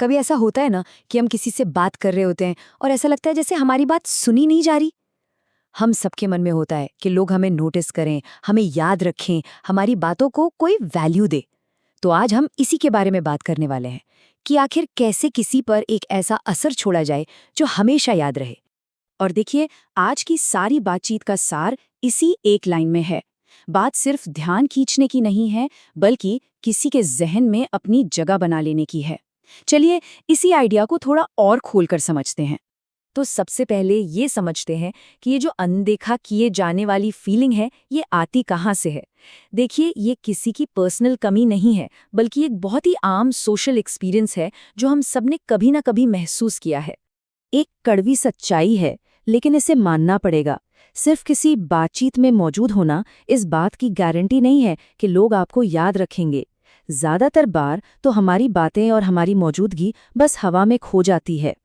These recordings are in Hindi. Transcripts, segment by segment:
कभी ऐसा होता है ना कि हम किसी से बात कर रहे होते हैं और ऐसा लगता है जैसे हमारी बात सुनी नहीं जा रही। हम सबके मन में होता है कि लोग हमें नोटिस करें, हमें याद रखें, हमारी बातों को कोई वैल्यू दे। तो आज हम इसी के बारे में बात करने वाले हैं कि आखिर कैसे किसी पर एक ऐसा असर छोड़ा जाए जो हमेशा याद रहे। और देखिए, आज की सारी बातचीत का सार इसी एक लाइन में है। बात सिर्फ ध्यान खींचने की नहीं है, बल्कि किसी के जहन में अपनी जगह बना लेने की है। चलिए इसी आइडिया को थोड़ा और खोलकर समझते हैं। तो सबसे पहले ये समझते हैं कि ये जो अनदेखा किए जाने वाली फीलिंग है, ये आती कहाँ से है। देखिए, ये किसी की पर्सनल कमी नहीं है, बल्कि एक बहुत ही आम सोशल एक्सपीरियंस है जो हम सबने कभी ना कभी महसूस किया है। एक कड़वी सच्चाई है, लेकिन इसे मानना पड़ेगा। सिर्फ किसी बातचीत में मौजूद होना इस बात की गारंटी नहीं है कि लोग आपको याद रखेंगे। ज्यादातर बार तो हमारी बातें और हमारी मौजूदगी बस हवा में खो जाती है।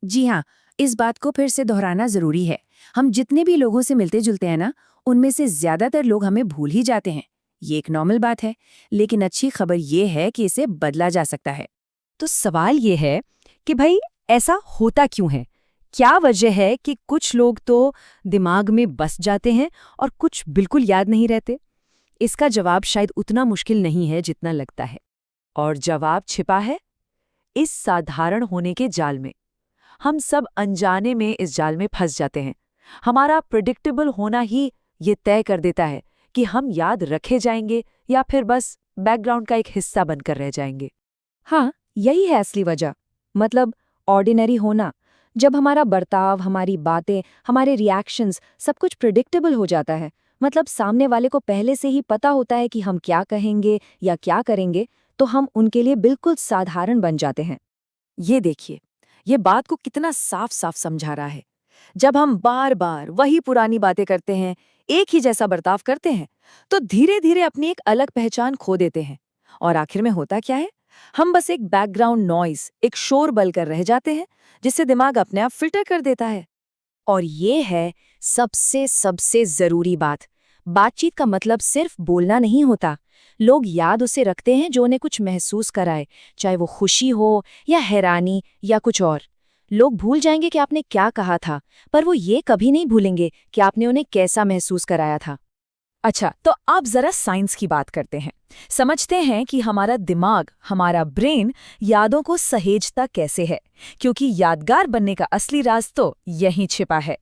जी हाँ, इस बात को फिर से दोहराना जरूरी है। हम जितने भी लोगों से मिलते जुलते हैं ना, उनमें से ज्यादातर लोग हमें भूल ही जाते हैं। ये एक नॉर्मल बात है, लेकिन अच्छी खबर ये है कि इसे बदला जा सकता है। तो सवाल ये है कि भाई, ऐसा होता क्यों है? क्या वजह है कि कुछ लोग तो दिमाग में बस जाते हैं और कुछ बिल्कुल याद नहीं रहते? इसका जवाब शायद उतना मुश्किल नहीं है जितना लगता है। और जवाब छिपा है इस साधारण होने के जाल में। हम सब अनजाने में इस जाल में फंस जाते हैं। हमारा प्रिडिक्टेबल होना ही ये तय कर देता है कि हम याद रखे जाएंगे या फिर बस बैकग्राउंड का एक हिस्सा बनकर रह जाएंगे। हाँ, यही है असली वजह। मतलब ऑर्डिनरी होना। जब हमारा बर्ताव, हमारी बातें, हमारे रिएक्शंस सब कुछ प्रिडिक्टेबल हो जाता है, मतलब सामने वाले को पहले से ही पता होता है कि हम क्या कहेंगे या क्या करेंगे, तो हम उनके लिए बिल्कुल साधारण बन जाते हैं। ये देखिए, ये बात को कितना साफ साफ समझा रहा है। जब हम बार बार वही पुरानी बातें करते हैं, एक ही जैसा बर्ताव करते हैं, तो धीरे धीरे अपनी एक अलग पहचान खो देते हैं। और आखिर में होता क्या है? हम बस एक बैकग्राउंड नॉइज, एक शोर बनकर रह जाते हैं, जिससे दिमाग अपने आप फिल्टर कर देता है। और ये है सबसे सबसे जरूरी बात। बातचीत का मतलब सिर्फ बोलना नहीं होता। लोग याद उसे रखते हैं जो उन्हें कुछ महसूस कराए, चाहे वो खुशी हो या हैरानी या कुछ और। लोग भूल जाएंगे कि आपने क्या कहा था, पर वो ये कभी नहीं भूलेंगे कि आपने उन्हें कैसा महसूस कराया था। अच्छा, तो आप जरा साइंस की बात करते हैं। समझते हैं कि हमारा दिमाग, हमारा ब्रेन यादों को सहेजता कैसे है, क्योंकि यादगार बनने का असली राज तो यहीं छिपा है।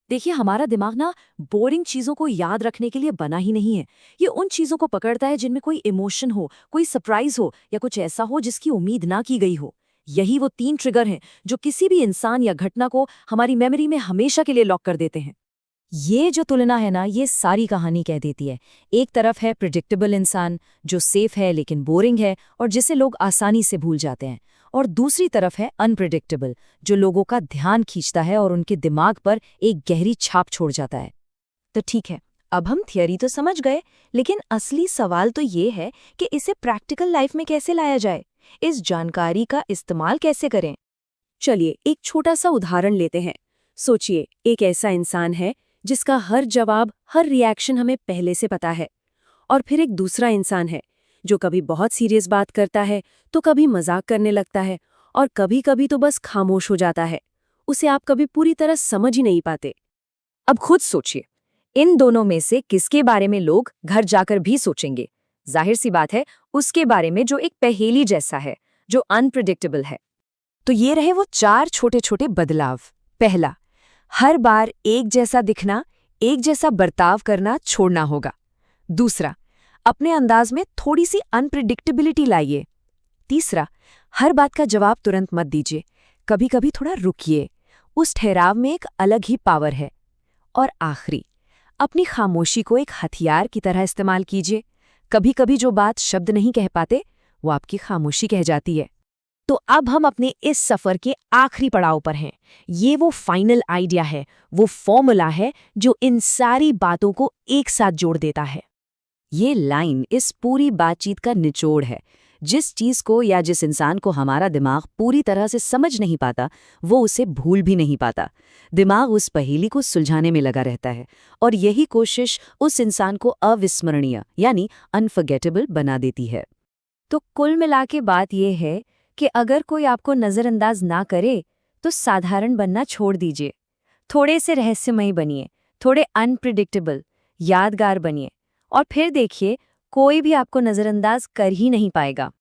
देखिए, हमारा दिमाग ना बोरिंग चीजों को याद रखने के लिए बना ही नहीं है। ये उन चीजों को पकड़ता है जिनमें कोई इमोशन हो, कोई सरप्राइज हो या कुछ ऐसा हो जिसकी उम्मीद ना की गई हो। यही वो 3 ट्रिगर हैं जो किसी भी इंसान या घटना को हमारी मेमोरी में हमेशा के लिए लॉक कर देते हैं। ये जो तुलना है ना, ये सारी कहानी कह देती है। एक तरफ है प्रिडिक्टेबल इंसान, जो सेफ है लेकिन बोरिंग है और जिसे लोग आसानी से भूल जाते हैं। और दूसरी तरफ है अनप्रिडिक्टेबल, जो लोगों का ध्यान खींचता है और उनके दिमाग पर एक गहरी छाप छोड़ जाता है। तो ठीक है, अब हम थियरी तो समझ गए, लेकिन असली सवाल तो ये है कि इसे प्रैक्टिकल लाइफ में कैसे लाया जाए? इस जानकारी का इस्तेमाल कैसे करें? चलिए एक छोटा सा उदाहरण लेते हैं। सोचिए, एक ऐसा इंसान है जिसका हर जवाब, हर रिएक्शन हमें पहले से पता है। और फिर एक दूसरा इंसान है जो कभी बहुत सीरियस बात करता है, तो कभी मजाक करने लगता है, और कभी कभी तो बस खामोश हो जाता है। उसे आप कभी पूरी तरह समझ ही नहीं पाते। अब खुद सोचिए, इन दोनों में से किसके बारे में लोग घर जाकर भी सोचेंगे? जाहिर सी बात है, उसके बारे में जो एक पहेली जैसा है, जो अनप्रिडिक्टेबल है। तो ये रहे वो 4 छोटे छोटे बदलाव। पहला, हर बार एक जैसा दिखना, एक जैसा बर्ताव करना छोड़ना होगा। दूसरा, अपने अंदाज में थोड़ी सी अनप्रिडिक्टेबिलिटी लाइए। तीसरा, हर बात का जवाब तुरंत मत दीजिए, कभी कभी थोड़ा रुकिए। उस ठहराव में एक अलग ही पावर है। और आखिरी, अपनी खामोशी को एक हथियार की तरह इस्तेमाल कीजिए। कभी कभी जो बात शब्द नहीं कह पाते, वो आपकी खामोशी कह जाती है। तो अब हम अपने इस सफर के आखिरी पड़ाव पर हैं। ये वो फाइनल आइडिया है, वो फॉर्मूला है जो इन सारी बातों को एक साथ जोड़ देता है। ये लाइन इस पूरी बातचीत का निचोड़ है। जिस चीज को या जिस इंसान को हमारा दिमाग पूरी तरह से समझ नहीं पाता, वो उसे भूल भी नहीं पाता। दिमाग उस पहेली को सुलझाने में लगा रहता है, और यही कोशिश उस इंसान को अविस्मरणीय यानी अनफॉरगेटेबल बना देती है। तो कुल मिला के बात यह है कि अगर कोई आपको नज़रअंदाज ना करे तो साधारण बनना छोड़ दीजिए। थोड़े से रहस्यमयी बनिए, थोड़े अनप्रिडिक्टेबल, यादगार बनिए, और फिर देखिए कोई भी आपको नज़रअंदाज कर ही नहीं पाएगा।